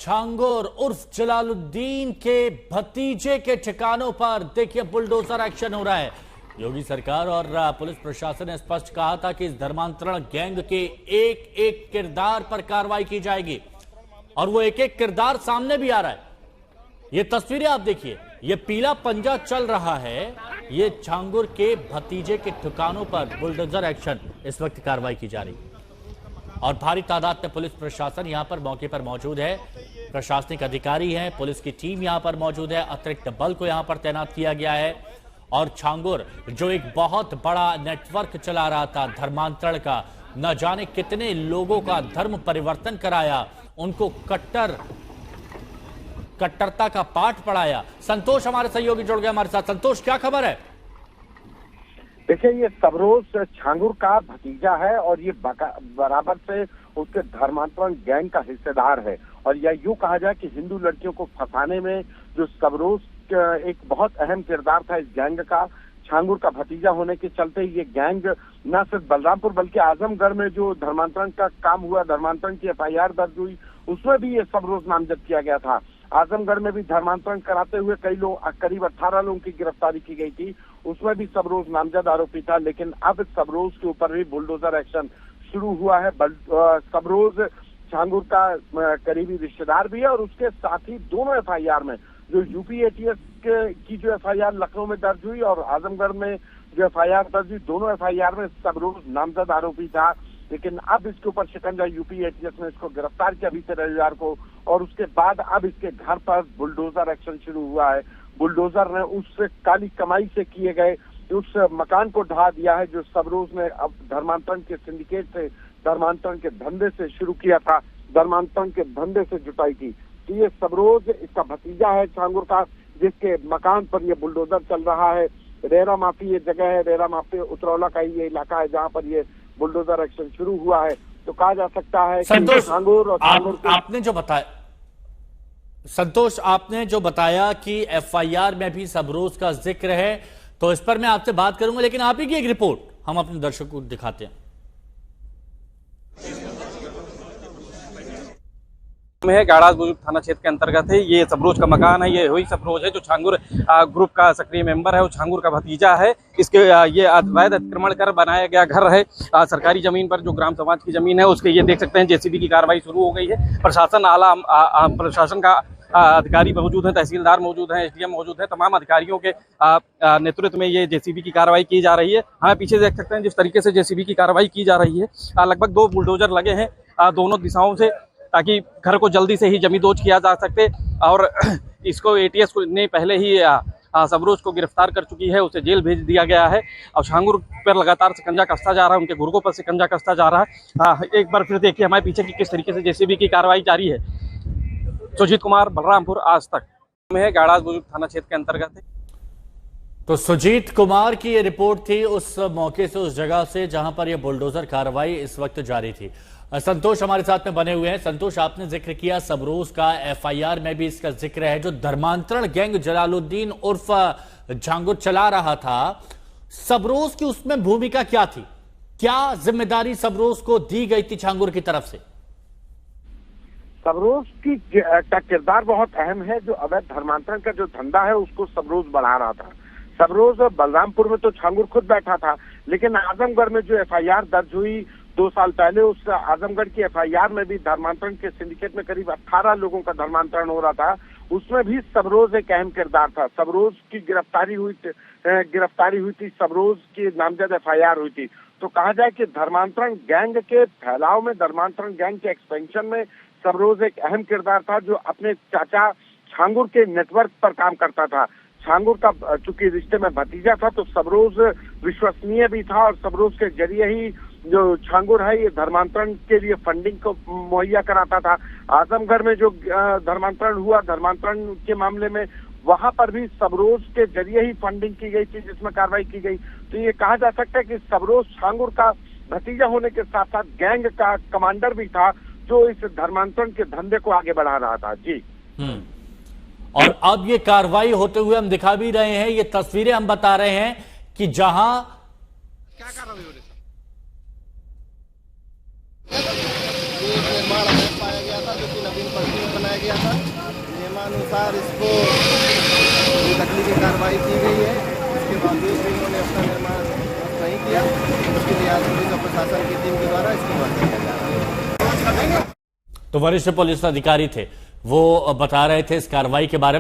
छांगुर उर्फ जलालुद्दीन के भतीजे के ठिकानों पर देखिए बुलडोजर एक्शन हो रहा है। योगी सरकार और पुलिस प्रशासन ने स्पष्ट कहा था कि इस धर्मांतरण गैंग के एक एक किरदार पर कार्रवाई की जाएगी और वो एक एक किरदार सामने भी आ रहा है। ये तस्वीरें आप देखिए, ये पीला पंजा चल रहा है। ये छांगुर के भतीजे के ठिकानों पर बुलडोजर एक्शन इस वक्त कार्रवाई की जा रही है और भारी तादाद में पुलिस प्रशासन यहां पर मौके पर मौजूद है। प्रशासनिक अधिकारी हैं, पुलिस की टीम यहां पर मौजूद है, अतिरिक्त बल को यहां पर तैनात किया गया है। और छांगुर जो एक बहुत बड़ा नेटवर्क चला रहा था धर्मांतरण का, न जाने कितने लोगों का धर्म परिवर्तन कराया, उनको कट्टरता का पाठ पढ़ाया। संतोष हमारे सहयोगी जुड़ गए हमारे साथ। संतोष, क्या खबर है? देखिए, ये सबरोज छांगुर का भतीजा है और ये बराबर से उसके धर्मांतरण गैंग का हिस्सेदार है। और यह यूं कहा जाए कि हिंदू लड़कियों को फंसाने में जो सबरोज एक बहुत अहम किरदार था इस गैंग का, छांगुर का भतीजा होने के चलते ये गैंग न सिर्फ बलरामपुर बल्कि आजमगढ़ में जो धर्मांतरण का काम हुआ, धर्मांतरण की FIR दर्ज हुई, उसमें भी ये सबरोज नामजद किया गया था। आजमगढ़ में भी धर्मांतरण कराते हुए कई लोग, करीब 18 लोगों की गिरफ्तारी की गई थी, उसमें भी सबरोज नामजद आरोपी था। लेकिन अब सबरोज के ऊपर भी बुलडोजर एक्शन शुरू हुआ है। सबरोज छांगुर का करीबी रिश्तेदार भी है और उसके साथ ही दोनों FIR में जो UP ATS की जो FIR लखनऊ में दर्ज हुई और आजमगढ़ में जो FIR दर्ज हुई, दोनों FIR में सबरोज नामजद आरोपी था। लेकिन अब इसके ऊपर शिकंजा UP ATS ने इसको गिरफ्तार किया बीते रविवार को और उसके बाद अब इसके घर पर बुलडोजर एक्शन शुरू हुआ है। बुलडोजर ने उस काली कमाई से किए गए उस मकान को ढा दिया है जो सबरोज ने अब धर्मांतरण के सिंडिकेट से, धर्मांतरण के धंधे से शुरू किया था, धर्मांतरण के धंधे से जुटाई थी। तो ये सबरोज इसका भतीजा है छांगुर का, जिसके मकान पर ये बुलडोजर चल रहा है। रेरा माफी ये जगह है, रेरा माफी उतरौला का ही ये इलाका है जहाँ पर ये बुलडोजर एक्शन शुरू हुआ है। तो कहा जा सकता है कि छांगुर और आपने जो बताया संतोष, आपने जो बताया कि FIR में भी सबरोज का जिक्र है, तो इस पर मैं आपसे बात करूंगा, लेकिन आप ही की एक रिपोर्ट हम अपने दर्शकों को दिखाते हैं। है गाड़ास बुजुर्ग थाना क्षेत्र के अंतर्गत है। ये सबरोज का मकान है। ये वही सबरोज है जो छांगुर ग्रुप का सक्रिय मेंबर है, वो छांगुर का भतीजा है। इसके ये अवैध अतिक्रमण कर बनाया गया घर है सरकारी जमीन पर, जो ग्राम समाज की जमीन है उसके। ये देख सकते हैं JCB की कार्रवाई शुरू हो गई है। प्रशासन आला प्रशासन का अधिकारी मौजूद है, तहसीलदार मौजूद है, SDM मौजूद है। तमाम अधिकारियों के नेतृत्व में ये JCB की कार्रवाई की जा रही है। हमें पीछे देख सकते हैं जिस तरीके से JCB की कार्रवाई की जा रही है। लगभग 2 बुलडोजर लगे हैं दोनों दिशाओं से, ताकि घर को जल्दी से ही जमींदोज किया जा सके। और इसको ATS ने पहले ही सबरोज को गिरफ्तार कर चुकी है, उसे जेल भेज दिया गया है। और छांगुर पर लगातार शिकंजा कसता जा रहा है, उनके गुर्गों पर शिकंजा कसता जा रहा है। एक बार फिर देखिए हमारे पीछे की किस तरीके से JCB की कार्रवाई जारी है। सुजीत कुमार, बलरामपुर, आज तक में गाड़ास बुजुर्ग थाना क्षेत्र के अंतर्गत है। तो सुजीत कुमार की ये रिपोर्ट थी उस मौके से, उस जगह से जहां पर यह बुलडोजर कार्रवाई इस वक्त जारी थी। संतोष हमारे साथ में बने हुए हैं। संतोष, आपने जिक्र किया सबरोज का, FIR में भी इसका जिक्र है। जो धर्मांतरण गैंग जलालुद्दीन उर्फ छांगुर चला रहा था, सबरोज की उसमें भूमिका क्या थी? क्या जिम्मेदारी सबरोज को दी गई थी छांगुर की तरफ से? सबरोज का किरदार बहुत अहम है। जो अवैध धर्मांतरण का जो धंधा है उसको सबरोज बढ़ा रहा था। सबरोज बलरामपुर में तो छांगुर खुद बैठा था, लेकिन आजमगढ़ में जो FIR दर्ज हुई 2 साल पहले, उस आजमगढ़ की FIR में भी धर्मांतरण के सिंडिकेट में करीब 18 लोगों का धर्मांतरण हो रहा था। उसमें भी सबरोज एक अहम किरदार था। सबरोज की गिरफ्तारी हुई थी, सबरोज की नामजद FIR हुई थी। तो कहा जाए कि धर्मांतरण गैंग के फैलाव में, धर्मांतरण गैंग के एक्सपेंशन में सबरोज एक अहम किरदार था, जो अपने चाचा छांगुर के नेटवर्क पर काम करता था। छांगुर का चूंकि रिश्ते में भतीजा था तो सबरोज विश्वसनीय भी था और सबरोज के जरिए ही जो छांगुर है ये धर्मांतरण के लिए फंडिंग को मुहैया कराता था। आजमगढ़ में जो धर्मांतरण हुआ, धर्मांतरण के मामले में वहां पर भी सबरोज के जरिए ही फंडिंग की गई थी, जिसमें कार्रवाई की गई। तो ये कहा जा सकता है कि सबरोज छांगुर का भतीजा होने के साथ साथ गैंग का कमांडर भी था, जो इस धर्मांतरण के धंधे को आगे बढ़ा रहा था। जी। और अब ये कार्रवाई होते हुए हम दिखा भी रहे हैं, ये तस्वीरें हम बता रहे हैं कि जहां क्या कार्रवाई हो रही है। निर्माण पाया गया था, जो कि नवीन पश्चिम बनाया गया था। नियमानुसार इसको तकनीकी कार्रवाई की गई है। इसके बावजूद भी उन्होंने अपना निर्माण नहीं किया। उसके लिए आज पुलिस और प्रशासन की टीम के द्वारा इसकी जांच किया जा रहा है। तो वरिष्ठ पुलिस अधिकारी थे, वो बता रहे थे इस कार्रवाई के बारे में।